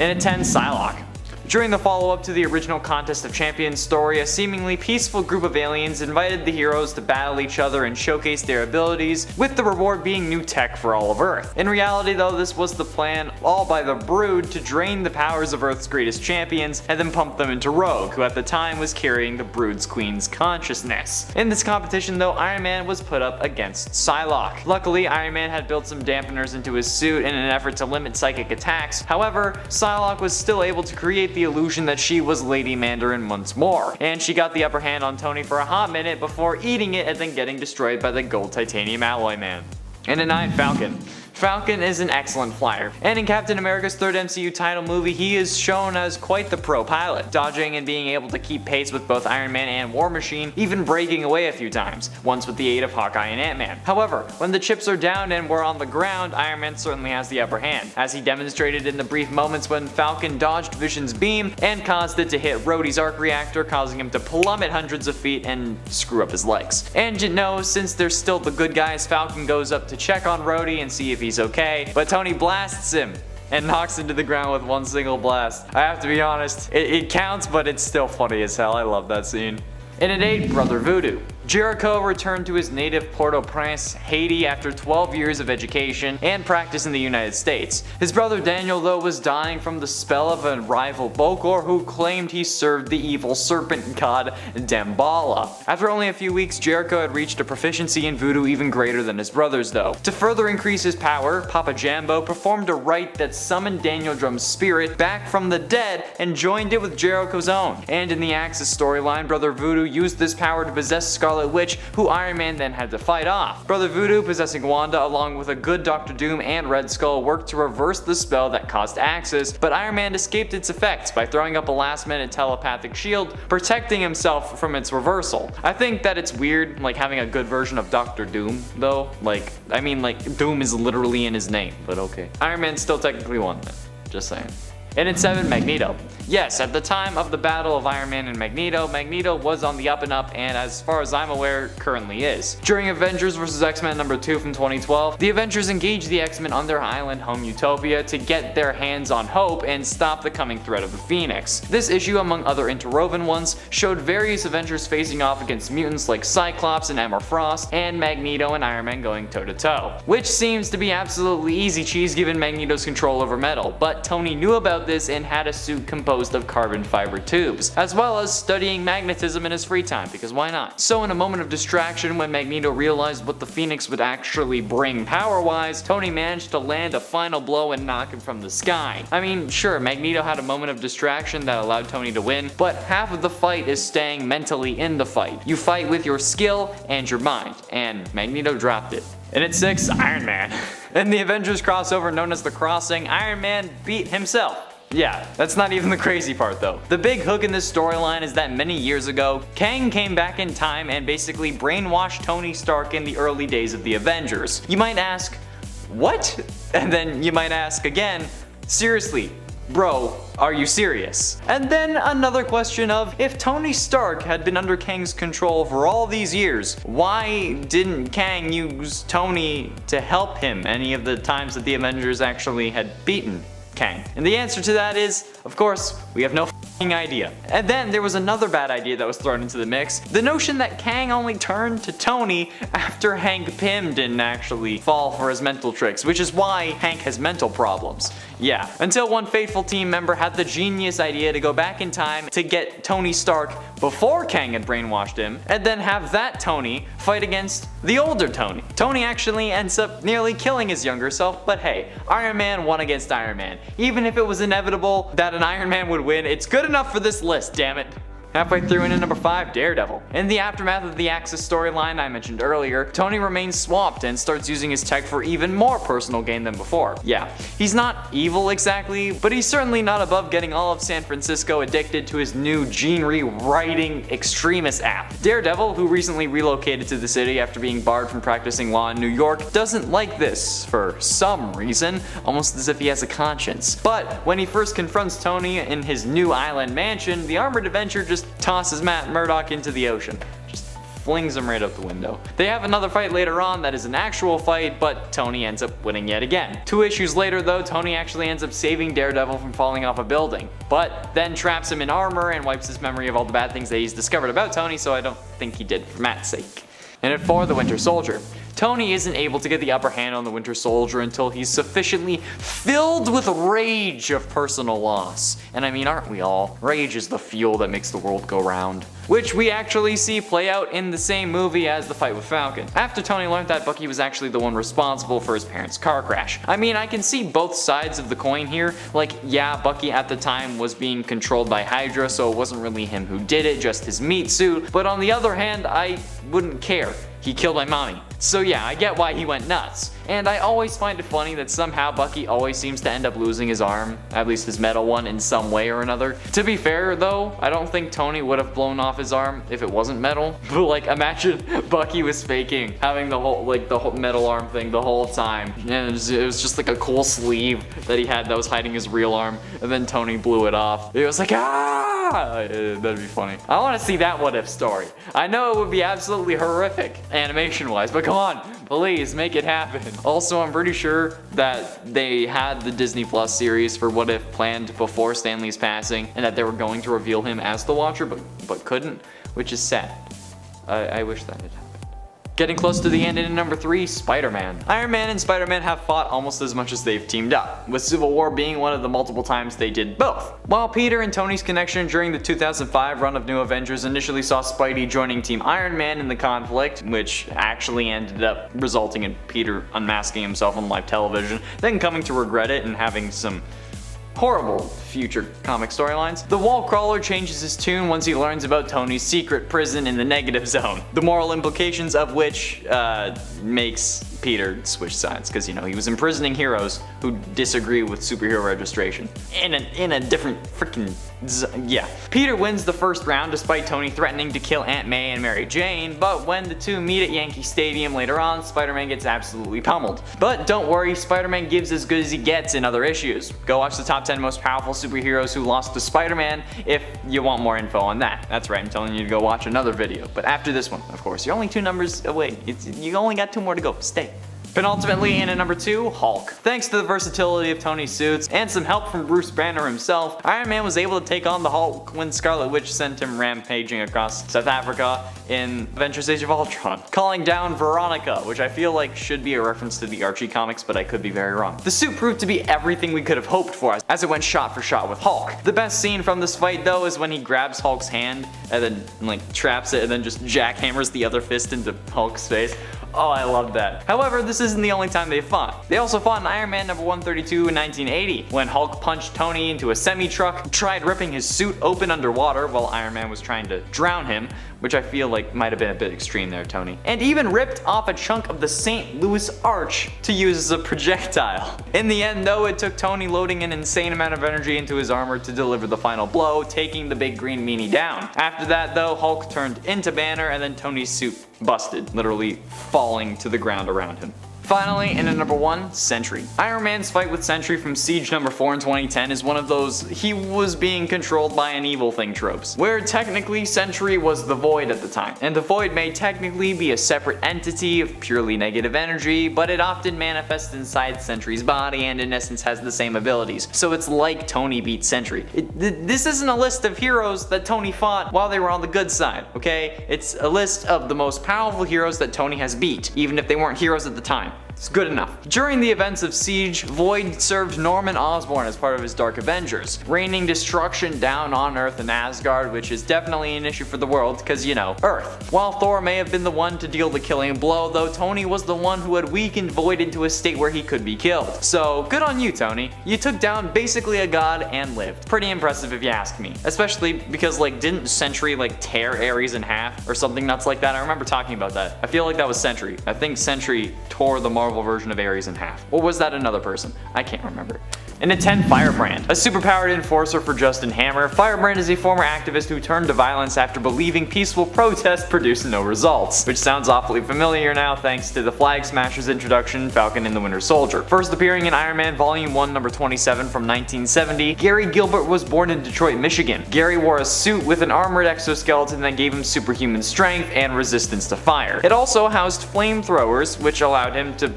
In a 10, PSYLOCKE. During the follow-up to the original Contest of Champions story, a seemingly peaceful group of aliens invited the heroes to battle each other and showcase their abilities, with the reward being new tech for all of Earth. In reality though, this was the plan all by the Brood to drain the powers of Earth's greatest champions and then pump them into Rogue, who at the time was carrying the Brood's queen's consciousness. In this competition though, Iron Man was put up against PSYLOCKE. Luckily, Iron Man had built some dampeners into his suit in an effort to limit psychic attacks. However, PSYLOCKE was still able to create the illusion that she was Lady Mandarin once more, and she got the upper hand on Tony for a hot minute before eating it and then getting destroyed by the gold titanium alloy man. And a 9, Falcon. Falcon is an excellent flyer, and in Captain America's third MCU title movie, he is shown as quite the pro pilot, dodging and being able to keep pace with both Iron Man and War Machine, even breaking away a few times, once with the aid of Hawkeye and Ant-Man. However, when the chips are down and we're on the ground, Iron Man certainly has the upper hand, as he demonstrated in the brief moments when Falcon dodged Vision's beam and caused it to hit Rhodey's arc reactor, causing him to plummet hundreds of feet and screw up his legs. And you know, since they're still the good guys, Falcon goes up to check on Rhodey and see if he's okay, but Tony blasts him and knocks him to the ground with one single blast. I have to be honest, it counts, but it's still funny as hell. I love that scene. In at 8, Brother VOODOO. Jericho returned to his native Port-au-Prince, Haiti after 12 years of education and practice in the United States. His brother Daniel though was dying from the spell of a rival Bokor who claimed he served the evil serpent god Damballa. After only a few weeks, Jericho had reached a proficiency in voodoo even greater than his brothers though. To further increase his power, Papa Jambo performed a rite that summoned Daniel Drum's spirit back from the dead and joined it with Jericho's own. And in the Axis storyline, Brother VOODOO used this power to possess Scarlet Witch, who Iron Man then had to fight off. Brother VOODOO, possessing Wanda along with a good Dr. Doom and Red Skull, worked to reverse the spell that caused Axis, but Iron Man escaped its effects by throwing up a last-minute telepathic shield, protecting himself from its reversal. I think that it's weird, like having a good version of Dr. Doom, though. I mean, Doom is literally in his name, but okay. Iron Man still technically won then. Just saying. And in 7, Magneto. Yes, at the time of the battle of Iron Man and Magneto, Magneto was on the up and up, and as far as I'm aware, currently is. During Avengers vs. X-Men number 2 from 2012, the Avengers engaged the X-Men on their island home Utopia to get their hands on Hope and stop the coming threat of the Phoenix. This issue, among other interwoven ones, showed various Avengers facing off against mutants like Cyclops and Emma Frost, and Magneto and Iron Man going toe to toe. Which seems to be absolutely easy cheese given Magneto's control over metal, but Tony knew about this and had a suit composed of carbon fiber tubes, as well as studying magnetism in his free time, because why not? So in a moment of distraction when Magneto realized what the Phoenix would actually bring power-wise, Tony managed to land a final blow and knock him from the sky. I mean, sure, Magneto had a moment of distraction that allowed Tony to win, but half of the fight is staying mentally in the fight. You fight with your skill and your mind, and Magneto dropped it. And at 6, Iron Man. In the Avengers crossover known as The Crossing, Iron Man beat himself. Yeah, that's not even the crazy part though. The big hook in this storyline is that many years ago, Kang came back in time and basically brainwashed Tony Stark in the early days of the Avengers. You might ask, what? And then you might ask again, seriously, bro, are you serious? And then another question of, if Tony Stark had been under Kang's control for all these years, why didn't Kang use Tony to help him any of the times that the Avengers actually had beaten Kang? And the answer to that is, of course, we have no idea. And then there was another bad idea that was thrown into the mix. The notion that Kang only turned to Tony after Hank Pym didn't actually fall for his mental tricks, which is why Hank has mental problems. Yeah, until one faithful team member had the genius idea to go back in time to get Tony Stark before Kang had brainwashed him, and then have that Tony fight against the older Tony. Tony actually ends up nearly killing his younger self, but hey, Iron Man won against Iron Man. Even if it was inevitable that an Iron Man would win, it's good enough for this list, damn it. Halfway through into number 5, Daredevil. In the aftermath of the Axis storyline I mentioned earlier, Tony remains swamped and starts using his tech for even more personal gain than before. Yeah, he's not evil exactly, but he's certainly not above getting all of San Francisco addicted to his new gene rewriting extremist app. Daredevil, who recently relocated to the city after being barred from practicing law in New York, doesn't like this for some reason, almost as if he has a conscience. But when he first confronts Tony in his new island mansion, the armored adventurer just tosses Matt Murdock into the ocean. Just flings him right out the window. They have another fight later on that is an actual fight, but Tony ends up winning yet again. 2 issues later though, Tony actually ends up saving Daredevil from falling off a building, but then traps him in armor and wipes his memory of all the bad things that he's discovered about Tony, so I don't think he did for Matt's sake. And at 4, the Winter Soldier. Tony isn't able to get the upper hand on the Winter Soldier until he's sufficiently filled with rage of personal loss. And I mean, aren't we all? Rage is the fuel that makes the world go round. Which we actually see play out in the same movie as the fight with Falcon. After Tony learned that Bucky was actually the one responsible for his parents' car crash. I mean, I can see both sides of the coin here. Like, yeah, Bucky at the time was being controlled by Hydra, so it wasn't really him who did it, just his meat suit. But on the other hand, I wouldn't care. He killed my mommy. So yeah, I get why he went nuts. And I always find it funny that somehow Bucky always seems to end up losing his arm, at least his metal one, in some way or another. To be fair though, I don't think Tony would have blown off his arm if it wasn't metal. But like, imagine Bucky was faking having the whole metal arm thing the whole time. And it was just like a cool sleeve that he had that was hiding his real arm, and then Tony blew it off. It was like, ah! That'd be funny. I want to see that what if story. I know it would be absolutely horrific animation wise, but come on, please make it happen. Also, I'm pretty sure that they had the Disney Plus series for What If planned before Stan Lee's passing, and that they were going to reveal him as the Watcher, but couldn't, which is sad. I wish that had happened. Getting close to the end, and in number 3, Spider-Man. Iron Man and Spider-Man have fought almost as much as they've teamed up, with Civil War being one of the multiple times they did both. While Peter and Tony's connection during the 2005 run of New Avengers initially saw Spidey joining Team Iron Man in the conflict, which actually ended up resulting in Peter unmasking himself on live television, then coming to regret it and having some horrible future comic storylines. The wall crawler changes his tune once he learns about Tony's secret prison in the negative zone, the moral implications of which makes Peter switch sides, because you know he was imprisoning heroes who disagree with superhero registration in a different freaking yeah. Peter wins the first round despite Tony threatening to kill Aunt May and Mary Jane, but when the two meet at Yankee Stadium later on, Spider-Man gets absolutely pummeled. But don't worry, Spider-Man gives as good as he gets in other issues. Go watch the top 10 most powerful superheroes who lost to Spider-Man if you want more info on that. That's right, I'm telling you to go watch another video. But after this one, of course, you're only 2 numbers away. You only got 2 more to go. Stay. Penultimately, in at number 2, Hulk. Thanks to the versatility of Tony's suits and some help from Bruce Banner himself, Iron Man was able to take on the Hulk when Scarlet Witch sent him rampaging across South Africa in Avengers Age of Ultron, calling down Veronica, which I feel like should be a reference to the Archie comics, but I could be very wrong. The suit proved to be everything we could have hoped for as it went shot for shot with Hulk. The best scene from this fight though is when he grabs Hulk's hand and then like traps it and then just jackhammers the other fist into Hulk's face. Oh, I love that. However, this isn't the only time they fought. They also fought in Iron Man number 132 in 1980, when Hulk punched Tony into a semi-truck, tried ripping his suit open underwater while Iron Man was trying to drown him, which I feel like might have been a bit extreme there, Tony. And even ripped off a chunk of the St. Louis Arch to use as a projectile. In the end though, it took Tony loading an insane amount of energy into his armor to deliver the final blow, taking the big green meanie down. After that though, Hulk turned into Banner and then Tony's suit busted, literally falling to the ground around him. Finally, in at number 1, Sentry. Iron Man's fight with Sentry from Siege number 4 in 2010 is one of those he was being controlled by an evil thing tropes, where technically Sentry was the Void at the time, and the Void may technically be a separate entity of purely negative energy, but it often manifests inside Sentry's body and in essence has the same abilities, so it's like Tony beat Sentry. This isn't a list of heroes that Tony fought while they were on the good side, okay? It's a list of the most powerful heroes that Tony has beat, even if they weren't heroes at the time. It's good enough. During the events of Siege, Void served Norman Osborn as part of his Dark Avengers, raining destruction down on Earth and Asgard, which is definitely an issue for the world because, you know, Earth. While Thor may have been the one to deal the killing blow, though Tony was the one who had weakened Void into a state where he could be killed. So, good on you, Tony. You took down basically a god and lived. Pretty impressive if you ask me. Especially because, like, didn't Sentry, like, tear Ares in half or something nuts like that? I remember talking about that. I feel like that was Sentry. I think Sentry tore the Marvel version of Ares in half. Or was that another person? I can't remember. And at 10, Firebrand. A superpowered enforcer for Justin Hammer, Firebrand is a former activist who turned to violence after believing peaceful protest produced no results. Which sounds awfully familiar now thanks to the Flag Smasher's introduction, Falcon and the Winter Soldier. First appearing in Iron Man Volume 1 number 27 from 1970, Gary Gilbert was born in Detroit, Michigan. Gary wore a suit with an armored exoskeleton that gave him superhuman strength and resistance to fire. It also housed flamethrowers, which allowed him to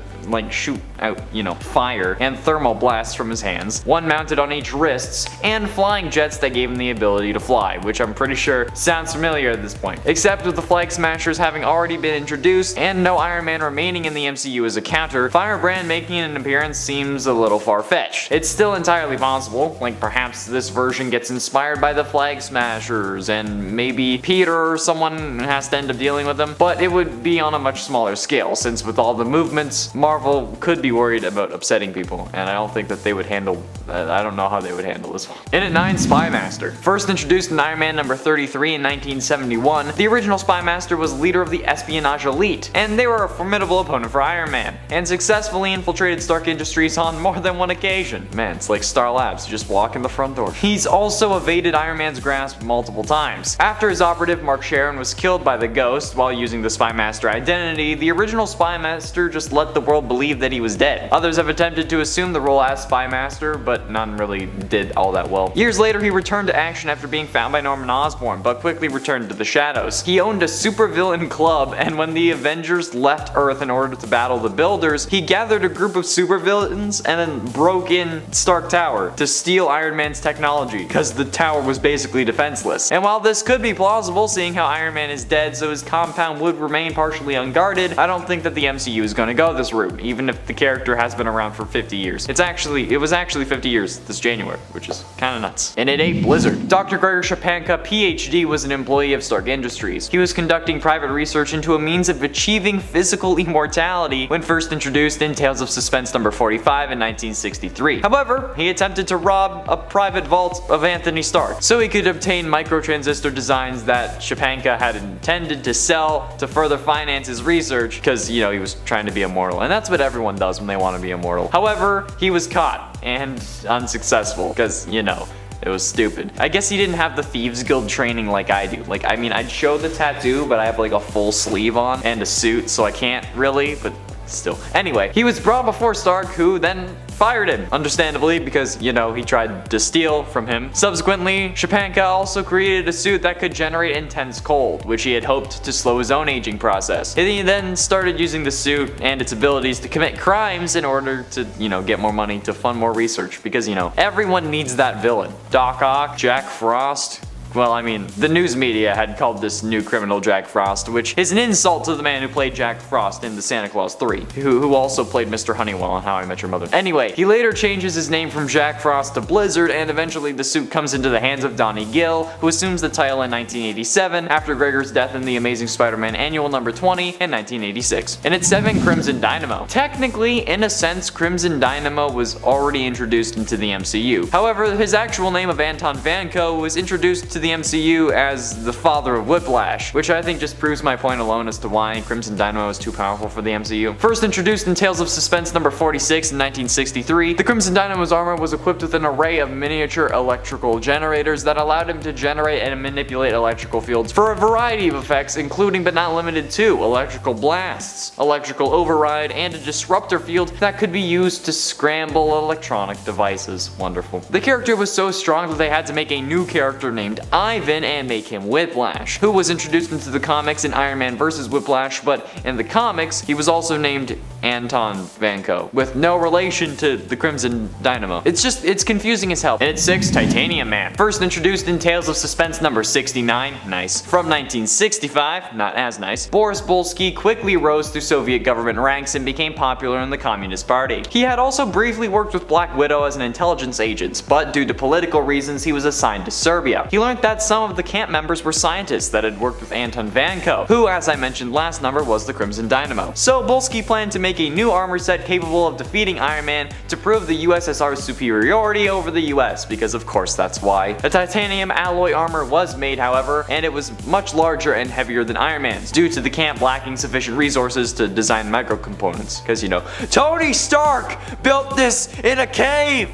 shoot out, fire and thermal blasts from his hands, one mounted on each wrists, and flying jets that gave him the ability to fly, which I'm pretty sure sounds familiar at this point. Except with the Flag Smashers having already been introduced and no Iron Man remaining in the MCU as a counter, Firebrand making an appearance seems a little far-fetched. It's still entirely possible, perhaps this version gets inspired by the Flag Smashers and maybe Peter or someone has to end up dealing with them, but it would be on a much smaller scale since with all the movements, Marvel could be worried about upsetting people, and I don't think that they would handle, I don't know how they would handle this one. And at 9, Spymaster. First introduced in Iron Man number 33 in 1971, the original Spymaster was leader of the espionage elite, and they were a formidable opponent for Iron Man, and successfully infiltrated Stark Industries on more than one occasion. Man, it's like Star Labs, you just walk in the front door. He's also evaded Iron Man's grasp multiple times. After his operative Mark Sharon was killed by the Ghost while using the Spymaster identity, the original Spymaster just let the world believe that he was dead. Others have attempted to assume the role as Spymaster, but none really did all that well. Years later, he returned to action after being found by Norman Osborn, but quickly returned to the shadows. He owned a supervillain club, and when the Avengers left Earth in order to battle the Builders, he gathered a group of supervillains and then broke in Stark Tower to steal Iron Man's technology, because the tower was basically defenseless. And while this could be plausible, seeing how Iron Man is dead so his compound would remain partially unguarded, I don't think that the MCU is going to go this route, even if the character has been around for 50 years. It was actually 50 years this January, which is kinda nuts. And at 8, Blizzard. Dr. Gregor Shapanka, PhD, was an employee of Stark Industries. He was conducting private research into a means of achieving physical immortality when first introduced in Tales of Suspense number 45 in 1963. However, he attempted to rob a private vault of Anthony Stark so he could obtain microtransistor designs that Shapanka had intended to sell to further finance his research because, he was trying to be immortal. And that's what everyone does when they want to be immortal. However, he was caught and unsuccessful because, it was stupid. I guess he didn't have the Thieves Guild training like I do. I'd show the tattoo, but I have a full sleeve on and a suit, so I can't really, but still. Anyway, he was brought before Stark, who then fired him, understandably, because, he tried to steal from him. Subsequently, Shapanka also created a suit that could generate intense cold, which he had hoped to slow his own aging process. He then started using the suit and its abilities to commit crimes in order to, get more money to fund more research, because, everyone needs that villain. Doc Ock, Jack Frost. Well, the news media had called this new criminal Jack Frost, which is an insult to the man who played Jack Frost in The Santa Claus 3, who also played Mr. Honeywell on How I Met Your Mother. Anyway, he later changes his name from Jack Frost to Blizzard, and eventually the suit comes into the hands of Donnie Gill, who assumes the title in 1987 after Gregor's death in The Amazing Spider-Man Annual number 20 in 1986. And at 7, Crimson Dynamo. Technically, in a sense, Crimson Dynamo was already introduced into the MCU. However, his actual name of Anton Vanko was introduced to the MCU as the father of Whiplash, which I think just proves my point alone as to why Crimson Dynamo is too powerful for the MCU. First introduced in Tales of Suspense number 46 in 1963, the Crimson Dynamo's armor was equipped with an array of miniature electrical generators that allowed him to generate and manipulate electrical fields for a variety of effects, including but not limited to electrical blasts, electrical override, and a disruptor field that could be used to scramble electronic devices. Wonderful. The character was so strong that they had to make a new character named Ivan and make him Whiplash, who was introduced into the comics in Iron Man vs. Whiplash, but in the comics, he was also named Anton Vanko, with no relation to the Crimson Dynamo. It's confusing as hell. And at 6, Titanium Man. First introduced in Tales of Suspense number 69, nice. From 1965, not as nice, Boris Bolsky quickly rose through Soviet government ranks and became popular in the Communist Party. He had also briefly worked with Black Widow as an intelligence agent, but due to political reasons, he was assigned to Serbia. He learned that some of the camp members were scientists that had worked with Anton Vanko, who, as I mentioned last number, was the Crimson Dynamo. So Bolsky planned to make a new armor set capable of defeating Iron Man to prove the USSR's superiority over the US, because of course that's why. A titanium alloy armor was made, however, and it was much larger and heavier than Iron Man's, due to the camp lacking sufficient resources to design micro components. Because, Tony Stark built this in a cave!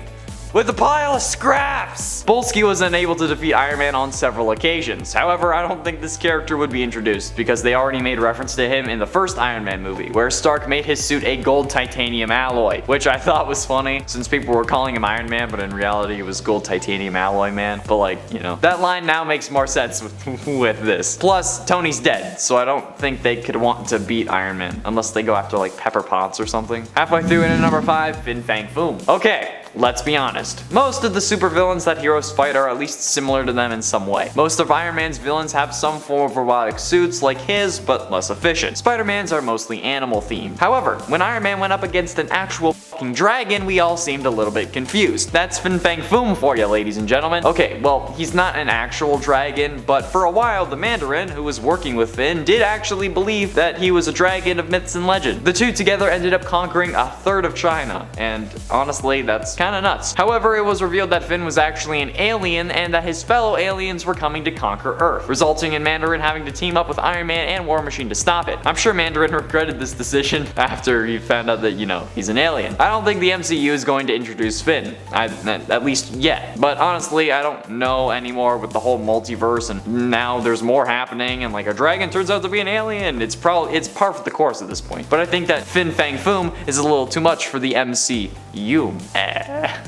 with a pile of scraps! Polsky was unable to defeat Iron Man on several occasions. However, I don't think this character would be introduced because they already made reference to him in the first Iron Man movie, where Stark made his suit a gold titanium alloy, which I thought was funny since people were calling him Iron Man, but in reality it was gold titanium alloy man. But like, you know, that line now makes more sense with this. Plus, Tony's dead, so I don't think they could want to beat Iron Man unless they go after like Pepper Potts or something. Halfway through into number 5, Fin Fang Foom. Okay. Let's be honest, most of the supervillains that heroes fight are at least similar to them in some way. Most of Iron Man's villains have some form of robotic suits like his, but less efficient. Spider-Man's are mostly animal themed. However, when Iron Man went up against an actual fucking dragon, we all seemed a little bit confused. That's Fin Fang Foom for you, ladies and gentlemen. Okay, well, he's not an actual dragon, but for a while, the Mandarin, who was working with Finn, did actually believe that he was a dragon of myths and legend. The two together ended up conquering a third of China, and honestly, that's kinda nuts. However, it was revealed that Finn was actually an alien and that his fellow aliens were coming to conquer Earth, resulting in Mandarin having to team up with Iron Man and War Machine to stop it. I'm sure Mandarin regretted this decision after he found out that, you know, he's an alien. I don't think the MCU is going to introduce Finn, at least yet. But honestly, I don't know anymore with the whole multiverse, and now there's more happening, and like a dragon turns out to be an alien. It's par for the course at this point. But I think that Fin Fang Foom is a little too much for the MCU.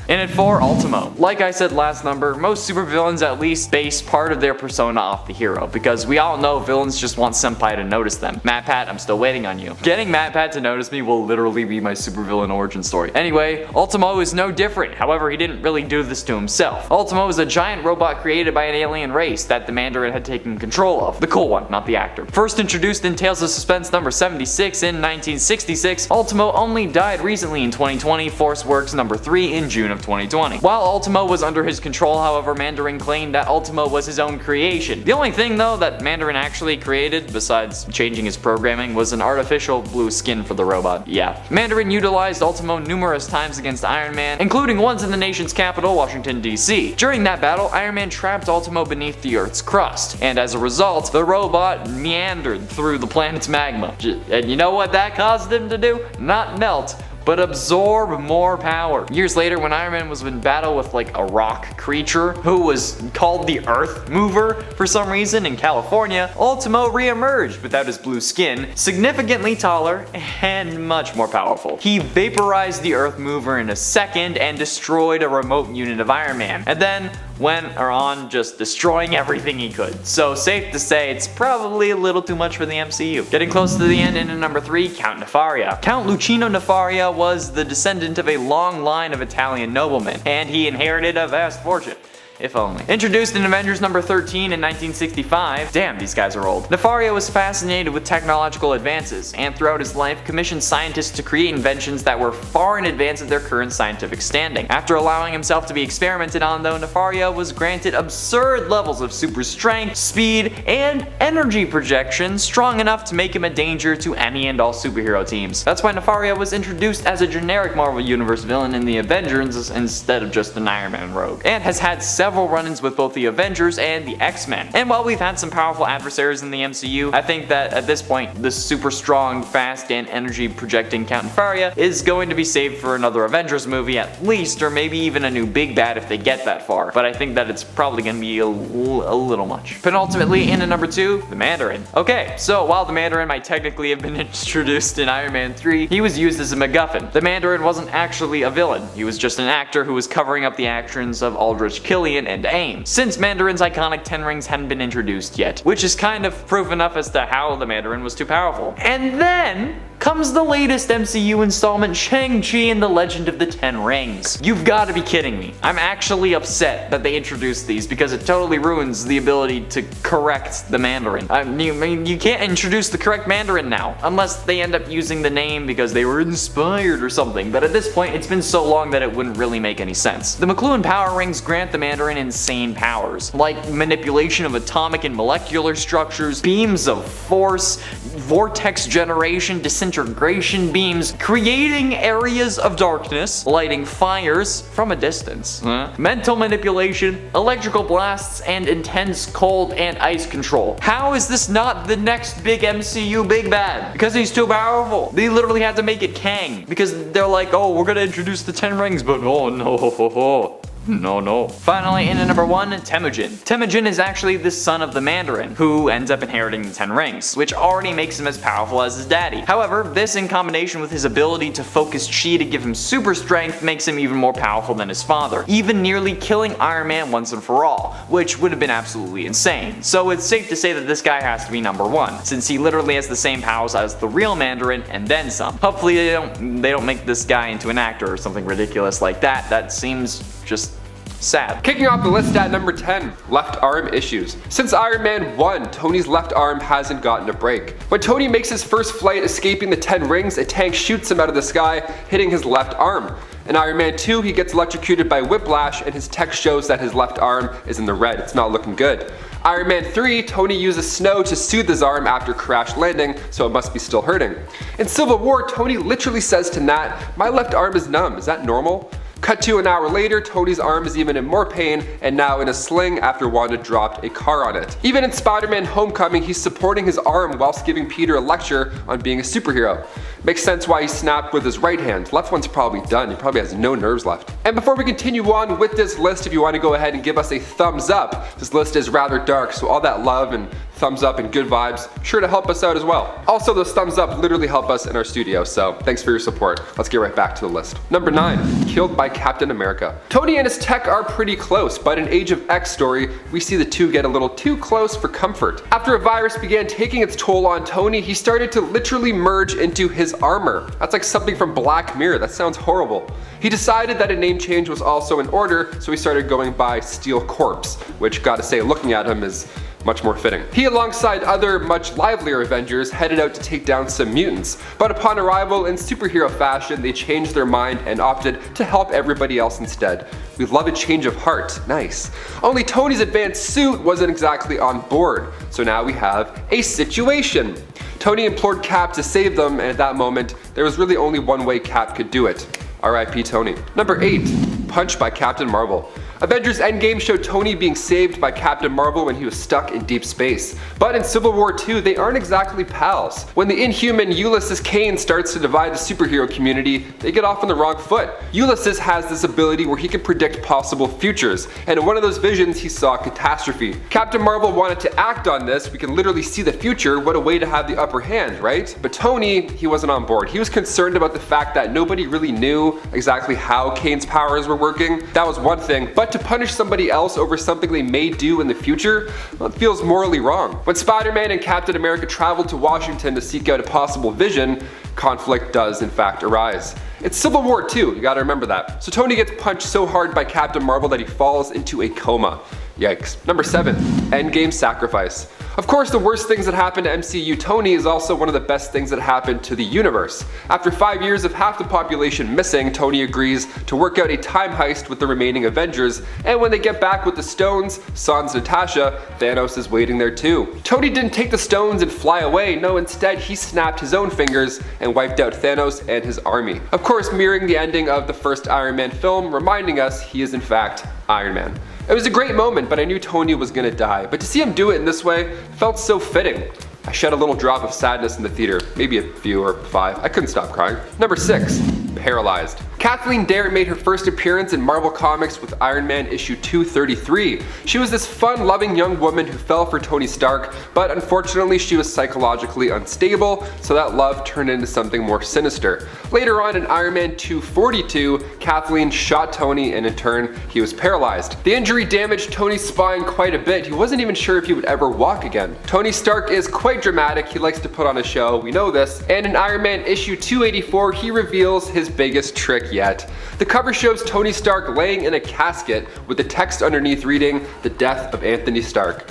In at 4, Ultimo. Like I said last number, most supervillains at least base part of their persona off the hero, because we all know villains just want Senpai to notice them. MatPat, I'm still waiting on you. Getting MatPat to notice me will literally be my supervillain origin story. Anyway, Ultimo is no different, however he didn't really do this to himself. Ultimo is a giant robot created by an alien race that the Mandarin had taken control of. The cool one, not the actor. First introduced in Tales of Suspense number 76 in 1966, Ultimo only died recently in 2020, Force Works number 3 in June of 2020. While Ultimo was under his control, however, Mandarin claimed that Ultimo was his own creation. The only thing though that Mandarin actually created, besides changing his programming, was an artificial blue skin for the robot. Yeah. Mandarin utilized Ultimo numerous times against Iron Man, including once in the nation's capital, Washington DC. During that battle, Iron Man trapped Ultimo beneath the Earth's crust, and as a result, the robot meandered through the planet's magma. And you know what that caused him to do? Not melt, but absorb more power. Years later, when Iron Man was in battle with like a rock creature who was called the Earth Mover for some reason in California, Ultimo re-emerged without his blue skin, significantly taller and much more powerful. He vaporized the Earth Mover in a second and destroyed a remote unit of Iron Man, and then went on just destroying everything he could. So safe to say it's probably a little too much for the MCU. Getting close to the end, into number 3, Count Nefaria. Count Lucino Nefaria was the descendant of a long line of Italian noblemen, and he inherited a vast fortune. If only. Introduced in Avengers number 13 in 1965, damn, these guys are old, Nefaria was fascinated with technological advances, and throughout his life commissioned scientists to create inventions that were far in advance of their current scientific standing. After allowing himself to be experimented on though, Nefaria was granted absurd levels of super strength, speed, and energy projection strong enough to make him a danger to any and all superhero teams. That's why Nefaria was introduced as a generic Marvel Universe villain in the Avengers instead of just an Iron Man rogue, and has had several run-ins with both the Avengers and the X-Men. And while we've had some powerful adversaries in the MCU, I think that at this point, the super strong, fast, and energy projecting Count Nefaria is going to be saved for another Avengers movie at least, or maybe even a new big bad if they get that far. But I think that it's probably going to be a little much. Penultimately, into number 2, the Mandarin. Okay, so while the Mandarin might technically have been introduced in Iron Man 3, he was used as a MacGuffin. The Mandarin wasn't actually a villain. He was just an actor who was covering up the actions of Aldrich Killian and AIM, since Mandarin's iconic 10 rings hadn't been introduced yet, which is kind of proof enough as to how the Mandarin was too powerful. And then comes the latest MCU installment, Shang-Chi and the Legend of the Ten Rings. You've got to be kidding me. I'm actually upset that they introduced these because it totally ruins the ability to correct the Mandarin. You can't introduce the correct Mandarin now, unless they end up using the name because they were inspired or something, but at this point it's been so long that it wouldn't really make any sense. The McLuhan power rings grant the Mandarin insane powers, like manipulation of atomic and molecular structures, beams of force, vortex generation, disintegration, disintegration beams, creating areas of darkness, lighting fires from a distance, mental manipulation, electrical blasts, and intense cold and ice control. How is this not the next big MCU big bad? Because he's too powerful. They literally had to make it Kang because they're like, oh, we're gonna introduce the 10 rings, but oh no. No. Finally, in at number 1, Temujin. Temujin is actually the son of the Mandarin, who ends up inheriting the 10 rings, which already makes him as powerful as his daddy. However, this in combination with his ability to focus chi to give him super strength makes him even more powerful than his father, even nearly killing Iron Man once and for all, which would have been absolutely insane. So it's safe to say that this guy has to be number 1, since he literally has the same powers as the real Mandarin and then some. Hopefully they don't make this guy into an actor or something ridiculous like that. That seems just sad. Kicking off the list at number 10, left arm issues. Since Iron Man 1, Tony's left arm hasn't gotten a break. When Tony makes his first flight escaping the 10 rings, a tank shoots him out of the sky, hitting his left arm. In Iron Man 2, he gets electrocuted by whiplash and his tech shows that his left arm is in the red. It's not looking good. Iron Man 3, Tony uses snow to soothe his arm after crash landing, so it must be still hurting. In Civil War, Tony literally says to Nat, "My left arm is numb, is that normal?" Cut to an hour later, Tony's arm is even in more pain and now in a sling after Wanda dropped a car on it. Even in Spider-Man Homecoming, he's supporting his arm whilst giving Peter a lecture on being a superhero. Makes sense why he snapped with his right hand. Left one's probably done, he probably has no nerves left. And before we continue on with this list, if you want to go ahead and give us a thumbs up, this list is rather dark, so all that love and thumbs up and good vibes, sure to help us out as well. Also, those thumbs up literally help us in our studio, so thanks for your support. Let's get right back to the list. Number 9, killed by Captain America. Tony and his tech are pretty close, but in Age of X story, we see the two get a little too close for comfort. After a virus began taking its toll on Tony, he started to literally merge into his armor. That's like something from Black Mirror, that sounds horrible. He decided that a name change was also in order, so he started going by Steel Corpse, which gotta say, looking at him is much more fitting. He, alongside other much livelier Avengers, headed out to take down some mutants, but upon arrival in superhero fashion, they changed their mind and opted to help everybody else instead. We love a change of heart, nice. Only Tony's advanced suit wasn't exactly on board, so now we have a situation. Tony implored Cap to save them, and at that moment, there was really only one way Cap could do it. R.I.P. Tony. Number 8, punched by Captain Marvel. Avengers Endgame showed Tony being saved by Captain Marvel when he was stuck in deep space. But in Civil War 2, they aren't exactly pals. When the inhuman Ulysses Kane starts to divide the superhero community, they get off on the wrong foot. Ulysses has this ability where he can predict possible futures, and in one of those visions he saw catastrophe. Captain Marvel wanted to act on this, we can literally see the future, what a way to have the upper hand, right? But Tony, he wasn't on board. He was concerned about the fact that nobody really knew exactly how Kane's powers were working. That was one thing, but to punish somebody else over something they may do in the future, well, it feels morally wrong. When Spider-Man and Captain America traveled to Washington to seek out a possible vision, conflict does in fact arise. It's Civil War 2, you gotta remember that. So Tony gets punched so hard by Captain Marvel that he falls into a coma. Yikes. Number 7, Endgame sacrifice. Of course, the worst things that happened to MCU Tony is also one of the best things that happened to the universe. After 5 years of half the population missing, Tony agrees to work out a time heist with the remaining Avengers, and when they get back with the stones, sans Natasha, Thanos is waiting there too. Tony didn't take the stones and fly away, no, instead he snapped his own fingers and wiped out Thanos and his army. Of course, mirroring the ending of the first Iron Man film, reminding us he is in fact Iron Man. It was a great moment, but I knew Tony was gonna die. But to see him do it in this way felt so fitting. I shed a little drop of sadness in the theater, maybe a few or 5. I couldn't stop crying. Number 6, Paralyzed. Kathleen Dare made her first appearance in Marvel Comics with Iron Man issue 233. She was this fun-loving young woman who fell for Tony Stark, but unfortunately she was psychologically unstable, so that love turned into something more sinister. Later on in Iron Man 242, Kathleen shot Tony and in turn, he was paralyzed. The injury damaged Tony's spine quite a bit. He wasn't even sure if he would ever walk again. Tony Stark is quite dramatic, he likes to put on a show, we know this, and in Iron Man issue 284, he reveals his biggest trick yet. The cover shows Tony Stark laying in a casket with the text underneath reading, "The death of Anthony Stark."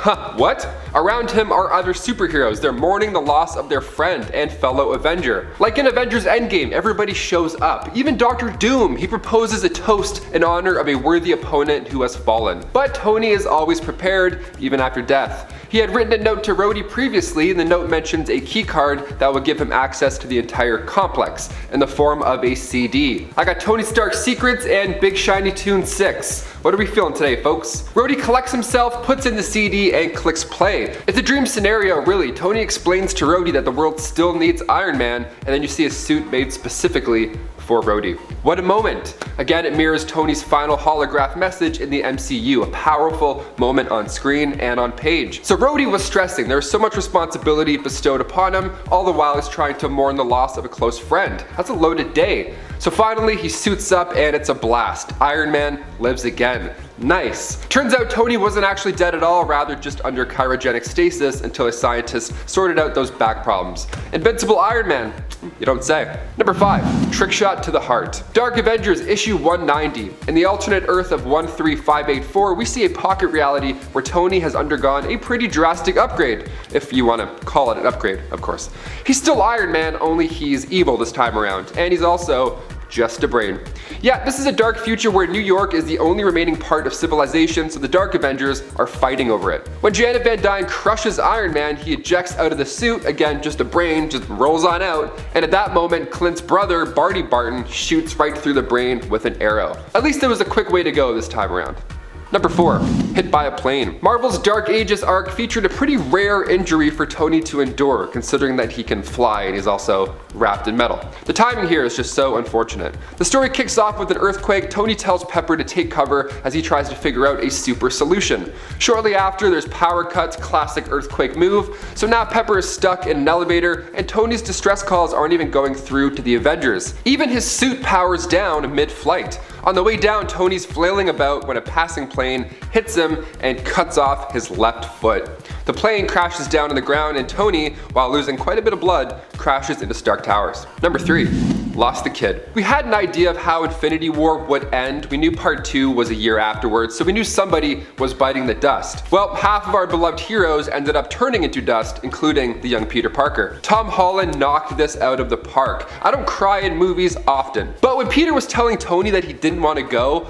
Huh, what? Around him are other superheroes. They're mourning the loss of their friend and fellow Avenger. Like in Avengers Endgame, everybody shows up. Even Dr. Doom, he proposes a toast in honor of a worthy opponent who has fallen. But Tony is always prepared, even after death. He had written a note to Rhodey previously, and the note mentions a keycard that would give him access to the entire complex in the form of a CD. I got Tony Stark's Secrets and Big Shiny Tune 6. What are we feeling today, folks? Rhodey collects himself, puts in the CD, and clicks play. It's a dream scenario, really. Tony explains to Rhodey that the world still needs Iron Man, and then you see a suit made specifically for Rhodey. What a moment! Again, it mirrors Tony's final holograph message in the MCU, a powerful moment on screen and on page. So Rhodey was stressing. There was so much responsibility bestowed upon him, all the while he's trying to mourn the loss of a close friend. That's a loaded day. So finally he suits up and it's a blast. Iron Man lives again. Nice. Turns out Tony wasn't actually dead at all, rather just under cryogenic stasis until a scientist sorted out those back problems. Invincible Iron Man, you don't say. Number 5, trick shot to the heart. Dark Avengers issue 190. In the alternate Earth of 13584, we see a pocket reality where Tony has undergone a pretty drastic upgrade, if you want to call it an upgrade, of course. He's still Iron Man, only he's evil this time around, and he's also just a brain. Yeah, this is a dark future where New York is the only remaining part of civilization, so the Dark Avengers are fighting over it. When Janet Van Dyne crushes Iron Man, he ejects out of the suit, again just a brain, just rolls on out, and at that moment Clint's brother, Barty Barton, shoots right through the brain with an arrow. At least there was a quick way to go this time around. Number 4, hit by a plane. Marvel's Dark Ages arc featured a pretty rare injury for Tony to endure, considering that he can fly and he's also wrapped in metal. The timing here is just so unfortunate. The story kicks off with an earthquake. Tony tells Pepper to take cover as he tries to figure out a super solution. Shortly after, there's power cuts, classic earthquake move, so now Pepper is stuck in an elevator and Tony's distress calls aren't even going through to the Avengers. Even his suit powers down mid-flight. On the way down, Tony's flailing about when a passing plane hits him and cuts off his left foot. The plane crashes down on the ground and Tony, while losing quite a bit of blood, crashes into Stark Towers. Number 3, lost the kid. We had an idea of how Infinity War would end. We knew part 2 was a year afterwards, so we knew somebody was biting the dust. Well, half of our beloved heroes ended up turning into dust, including the young Peter Parker. Tom Holland knocked this out of the park. I don't cry in movies often, but when Peter was telling Tony that he didn't want to go,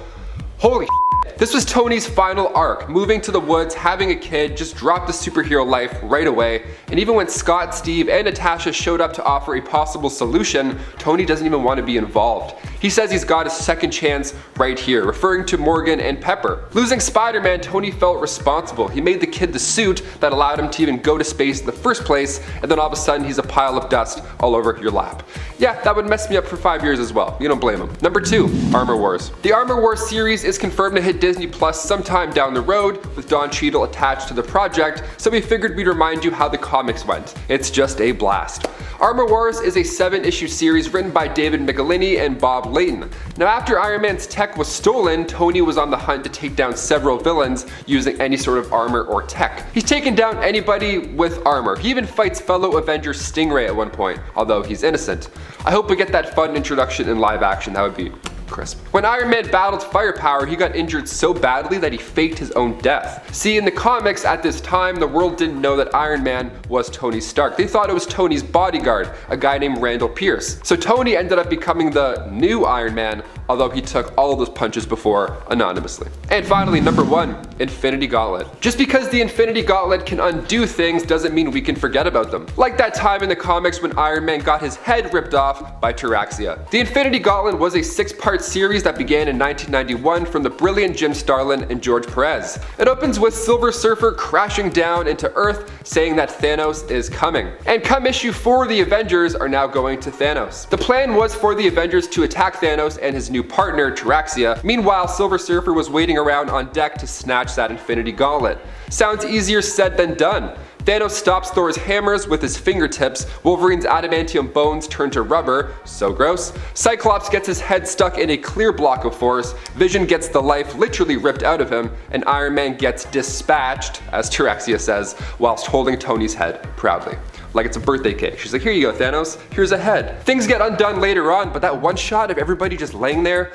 holy shit. This was Tony's final arc, moving to the woods, having a kid, just dropped the superhero life right away, and even when Scott, Steve, and Natasha showed up to offer a possible solution, Tony doesn't even want to be involved. He says he's got a second chance right here, referring to Morgan and Pepper. Losing Spider-Man, Tony felt responsible. He made the kid the suit that allowed him to even go to space in the first place, and then all of a sudden he's a pile of dust all over your lap. Yeah, that would mess me up for 5 years as well. You don't blame him. Number 2, Armor Wars. The Armor Wars series is confirmed to hit Disney Plus sometime down the road, with Don Cheadle attached to the project, so we figured we'd remind you how the comics went. It's just a blast. Armor Wars is a 7-issue series written by David Michelini and Bob Layton. Now, after Iron Man's tech was stolen, Tony was on the hunt to take down several villains using any sort of armor or tech. He's taken down anybody with armor. He even fights fellow Avenger Stingray at one point, although he's innocent. I hope we get that fun introduction in live action. That would be crisp. When Iron Man battled Firepower, he got injured so badly that he faked his own death. See, in the comics at this time, the world didn't know that Iron Man was Tony Stark. They thought it was Tony's bodyguard, a guy named Randall Pierce. So Tony ended up becoming the new Iron Man, although he took all of those punches before anonymously. And finally, number 1, Infinity Gauntlet. Just because the Infinity Gauntlet can undo things doesn't mean we can forget about them. Like that time in the comics when Iron Man got his head ripped off by Taraxia. The Infinity Gauntlet was a 6-part series that began in 1991 from the brilliant Jim Starlin and George Perez. It opens with Silver Surfer crashing down into Earth, saying that Thanos is coming. And come issue 4, the Avengers are now going to Thanos. The plan was for the Avengers to attack Thanos and his new partner, Taraxia. Meanwhile, Silver Surfer was waiting around on deck to snatch that Infinity Gauntlet. Sounds easier said than done. Thanos stops Thor's hammers with his fingertips. Wolverine's adamantium bones turn to rubber. So gross. Cyclops gets his head stuck in a clear block of force. Vision gets the life literally ripped out of him. And Iron Man gets dispatched, as Terexia says, whilst holding Tony's head proudly. Like it's a birthday cake. She's like, here you go, Thanos. Here's a head. Things get undone later on, but that one shot of everybody just laying there,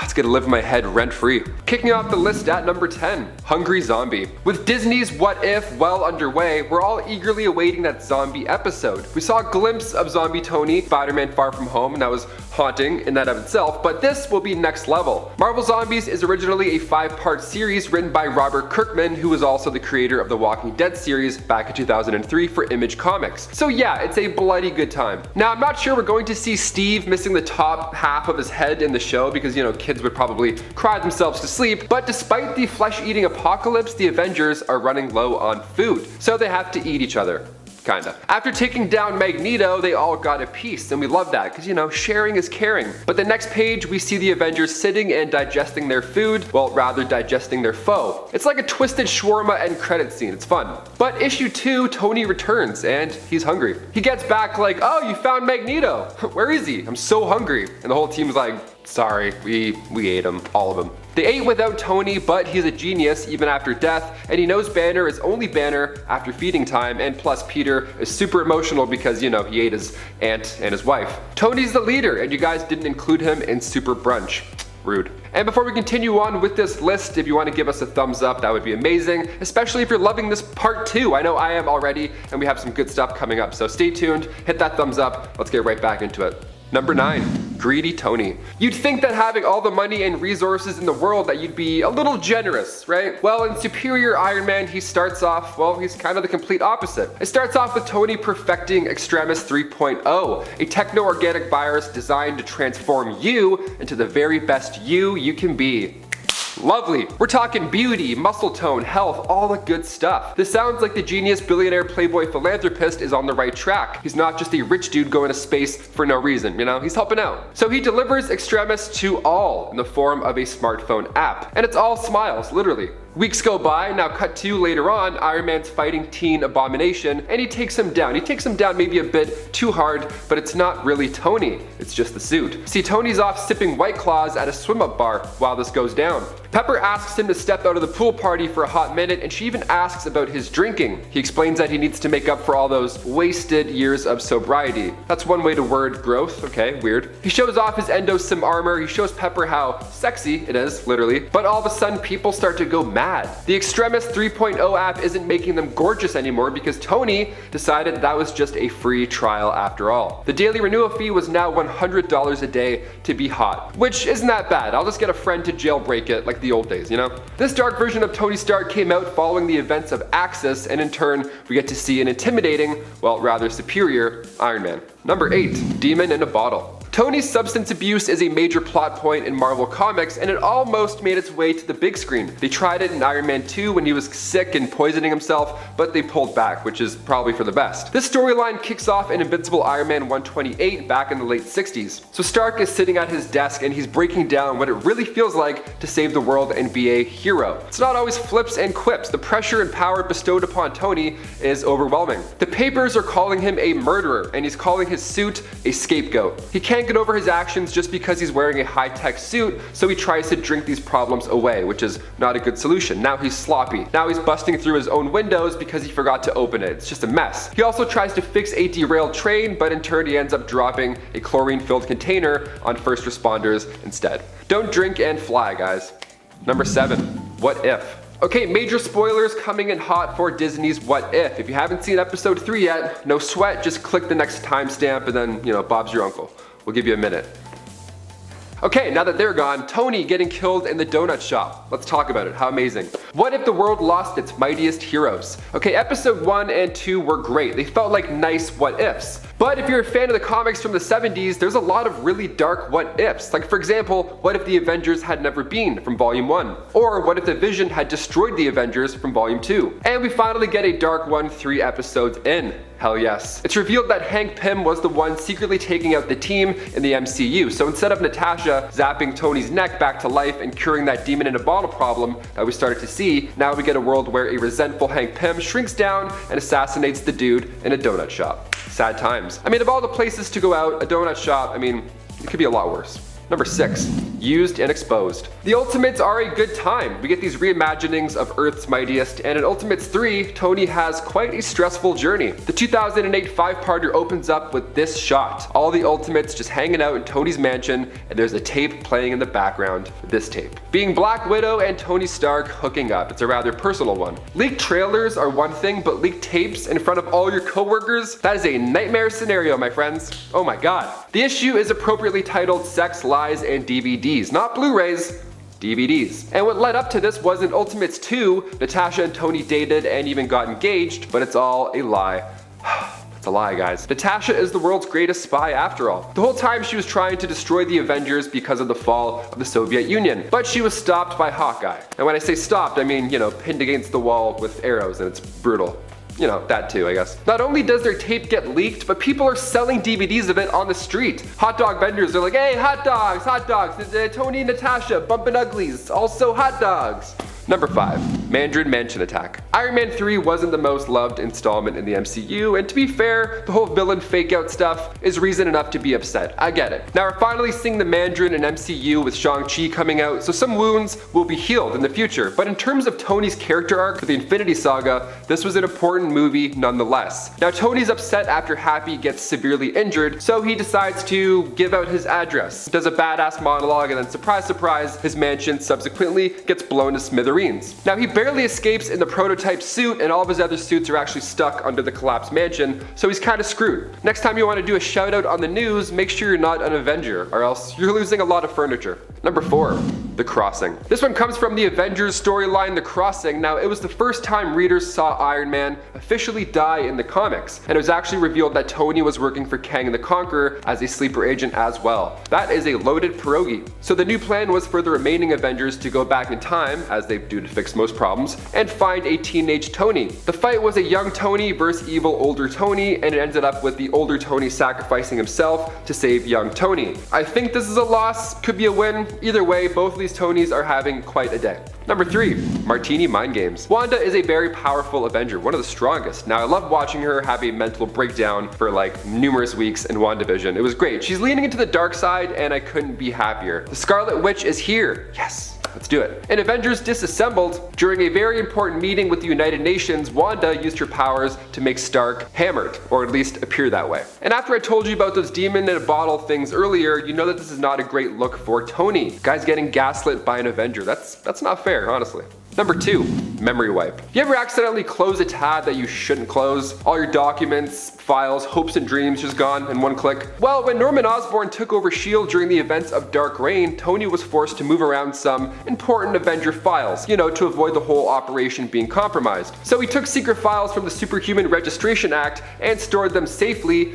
it's gonna live in my head rent-free. Kicking off the list at number 10, Hungry Zombie. With Disney's What If well underway, we're all eagerly awaiting that zombie episode. We saw a glimpse of Zombie Tony, Spider-Man Far From Home, and that was haunting in that of itself, but this will be next level. Marvel Zombies is originally a 5-part series written by Robert Kirkman, who was also the creator of the Walking Dead series back in 2003 for Image Comics. So yeah, it's a bloody good time. Now, I'm not sure we're going to see Steve missing the top half of his head in the show because, you know, kids would probably cry themselves to sleep, but despite the flesh-eating apocalypse, the Avengers are running low on food, so they have to eat each other. Kinda. After taking down Magneto, they all got a piece, and we love that, because, you know, sharing is caring. But the next page, we see the Avengers sitting and digesting their food, well, rather digesting their foe. It's like a twisted shawarma end credit scene, it's fun. But issue 2, Tony returns, and he's hungry. He gets back like, oh, you found Magneto. Where is he? I'm so hungry. And the whole team's like, sorry, we ate him, all of them. They ate without Tony, but he's a genius even after death, and he knows Banner is only Banner after feeding time, and plus Peter is super emotional because, you know, he ate his aunt and his wife. Tony's the leader, and you guys didn't include him in Super Brunch. Rude. And before we continue on with this list, if you want to give us a thumbs up, that would be amazing, especially if you're loving this part 2. I know I am already, and we have some good stuff coming up, so stay tuned, hit that thumbs up, let's get right back into it. Number 9, Greedy Tony. You'd think that having all the money and resources in the world that you'd be a little generous, right? Well, in Superior Iron Man, he starts off, well, he's kind of the complete opposite. It starts off with Tony perfecting Extremis 3.0, a techno-organic virus designed to transform you into the very best you can be. Lovely. We're talking beauty, muscle tone, health, all the good stuff. This sounds like the genius billionaire playboy philanthropist is on the right track. He's not just a rich dude going to space for no reason, you know, he's helping out. So he delivers Extremis to all in the form of a smartphone app. And it's all smiles, literally. Weeks go by, now cut to later on, Iron Man's fighting Teen Abomination, and he takes him down. He takes him down maybe a bit too hard, but it's not really Tony, it's just the suit. See, Tony's off sipping White Claws at a swim-up bar while this goes down. Pepper asks him to step out of the pool party for a hot minute, and she even asks about his drinking. He explains that he needs to make up for all those wasted years of sobriety. That's one way to word growth, okay, weird. He shows off his Endo-Sim armor, he shows Pepper how sexy it is, literally, but all of a sudden people start to go mad. The Extremis 3.0 app isn't making them gorgeous anymore because Tony decided that was just a free trial after all. The daily renewal fee was now $100 a day to be hot, which isn't that bad. I'll just get a friend to jailbreak it like the old days, you know? This dark version of Tony Stark came out following the events of Axis, and in turn, we get to see an intimidating, well, rather superior Iron Man. Number 8, Demon in a Bottle. Tony's substance abuse is a major plot point in Marvel Comics, and it almost made its way to the big screen. They tried it in Iron Man 2 when he was sick and poisoning himself, but they pulled back, which is probably for the best. This storyline kicks off in Invincible Iron Man 128 back in the late 60s. So Stark is sitting at his desk and he's breaking down what it really feels like to save the world and be a hero. It's not always flips and quips. The pressure and power bestowed upon Tony is overwhelming. The papers are calling him a murderer, and he's calling his suit a scapegoat. He can't get over his actions just because he's wearing a high-tech suit, so he tries to drink these problems away, which is not a good solution. Now he's sloppy. Now he's busting through his own windows because he forgot to open it. It's just a mess. He also tries to fix a derailed train, but in turn he ends up dropping a chlorine-filled container on first responders instead. Don't drink and fly, guys. Number 7, What If? Okay, major spoilers coming in hot for Disney's What If. If you haven't seen episode 3 yet, no sweat, just click the next timestamp and then, you know, Bob's your uncle. We'll give you a minute. Okay, now that they're gone, Tony getting killed in the donut shop. Let's talk about it, how amazing. What if the world lost its mightiest heroes? Okay, episode 1 and 2 were great. They felt like nice what ifs. But if you're a fan of the comics from the 70s, there's a lot of really dark what ifs. Like for example, what if the Avengers had never been from Volume 1? Or what if the Vision had destroyed the Avengers from Volume 2? And we finally get a dark one 3 episodes in. Hell yes. It's revealed that Hank Pym was the one secretly taking out the team in the MCU. So instead of Natasha zapping Tony's neck back to life and curing that demon in a bottle problem that we started to see, now we get a world where a resentful Hank Pym shrinks down and assassinates the dude in a donut shop. Sad times. I mean, of all the places to go out, a donut shop, I mean, it could be a lot worse. Number 6. Used and exposed. The Ultimates are a good time. We get these reimaginings of Earth's Mightiest, and in Ultimates 3, Tony has quite a stressful journey. The 2008 5-parter opens up with this shot. All the Ultimates just hanging out in Tony's mansion, and there's a tape playing in the background, this tape. Being Black Widow and Tony Stark hooking up. It's a rather personal one. Leaked trailers are one thing, but leaked tapes in front of all your coworkers? That is a nightmare scenario, my friends. Oh my god. The issue is appropriately titled Sex, Lies, and DVDs. Not Blu-rays, DVDs. And what led up to this was in Ultimates 2, Natasha and Tony dated and even got engaged, but it's all a lie. It's a lie, guys. Natasha is the world's greatest spy after all. The whole time she was trying to destroy the Avengers because of the fall of the Soviet Union, but she was stopped by Hawkeye. And when I say stopped, I mean, pinned against the wall with arrows, and it's brutal. That too, I guess. Not only does their tape get leaked, but people are selling DVDs of it on the street. Hot dog vendors are like, hey, hot dogs, Tony and Natasha, bumping uglies, also hot dogs. Number 5. Mandarin Mansion Attack. Iron Man 3 wasn't the most loved installment in the MCU, and to be fair, the whole villain fake out stuff is reason enough to be upset. I get it. Now we're finally seeing the Mandarin in MCU with Shang-Chi coming out, so some wounds will be healed in the future. But in terms of Tony's character arc for the Infinity Saga, this was an important movie nonetheless. Now Tony's upset after Happy gets severely injured, so he decides to give out his address, does a badass monologue, and then surprise, surprise, his mansion subsequently gets blown to smithereens. Now he barely escapes in the prototype suit, and all of his other suits are actually stuck under the collapsed mansion, so he's kinda screwed. Next time you want to do a shout out on the news, make sure you're not an Avenger, or else you're losing a lot of furniture. Number 4. The Crossing. This one comes from the Avengers storyline The Crossing. Now it was the first time readers saw Iron Man officially die in the comics, and it was actually revealed that Tony was working for Kang the Conqueror as a sleeper agent as well. That is a loaded pierogi. So the new plan was for the remaining Avengers to go back in time, as they do to fix most problems, and find a teenage Tony. The fight was a young Tony versus evil older Tony, and it ended up with the older Tony sacrificing himself to save young Tony. I think this is a loss, could be a win. Either way, both of these Tonys are having quite a day. Number 3. Martini Mind Games. Wanda is a very powerful Avenger, one of the strongest. Now I love watching her have a mental breakdown for like numerous weeks in WandaVision. It was great. She's leaning into the dark side, and I couldn't be happier. The Scarlet Witch is here. Yes. Let's do it. In Avengers Disassembled, during a very important meeting with the United Nations, Wanda used her powers to make Stark hammered, or at least appear that way. And after I told you about those demon in a bottle things earlier, you know that this is not a great look for Tony. Guy's getting gaslit by an Avenger. That's not fair, honestly. Number 2. Memory wipe. You ever accidentally close a tab that you shouldn't close? All your documents, files, hopes and dreams just gone in one click? Well, when Norman Osborn took over S.H.I.E.L.D. during the events of Dark Reign, Tony was forced to move around some important Avenger files, to avoid the whole operation being compromised. So he took secret files from the Superhuman Registration Act and stored them safely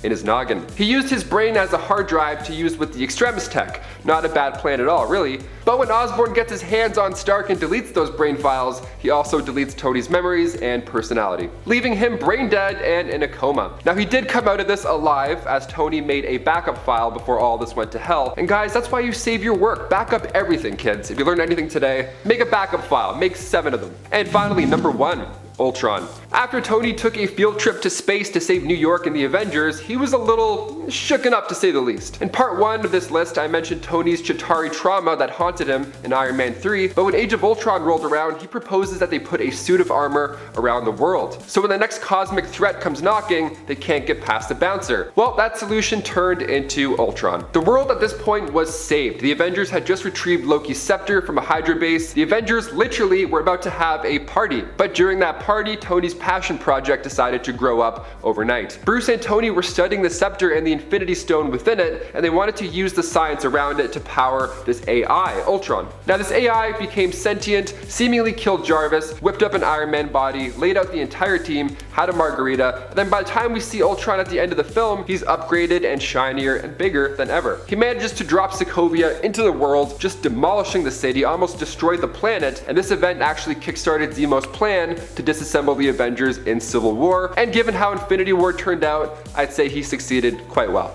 in his noggin. He used his brain as a hard drive to use with the Extremis tech. Not a bad plan at all, really. But when Osborn gets his hands on Stark and deletes those brain files, he also deletes Tony's memories and personality, leaving him brain dead and in a coma. Now he did come out of this alive, as Tony made a backup file before all this went to hell. And guys, that's why you save your work. Back up everything, kids. If you learned anything today, make a backup file. Make 7 of them. And finally, number 1. Ultron. After Tony took a field trip to space to save New York and the Avengers, he was a little shooken up to say the least. In part 1 of this list, I mentioned Tony's Chitauri trauma that haunted him in Iron Man 3, but when Age of Ultron rolled around, he proposes that they put a suit of armor around the world. So when the next cosmic threat comes knocking, they can't get past the bouncer. Well, that solution turned into Ultron. The world at this point was saved. The Avengers had just retrieved Loki's scepter from a Hydra base. The Avengers literally were about to have a party, but during that party, Tony's passion project decided to grow up overnight. Bruce and Tony were studying the scepter and the Infinity Stone within it, and they wanted to use the science around it to power this AI, Ultron. Now this AI became sentient, seemingly killed Jarvis, whipped up an Iron Man body, laid out the entire team, had a margarita, and then by the time we see Ultron at the end of the film, he's upgraded and shinier and bigger than ever. He manages to drop Sokovia into the world, just demolishing the city, almost destroyed the planet, and this event actually kickstarted Zemo's plan to disassemble the Avengers in Civil War, and given how Infinity War turned out, I'd say he succeeded quite well.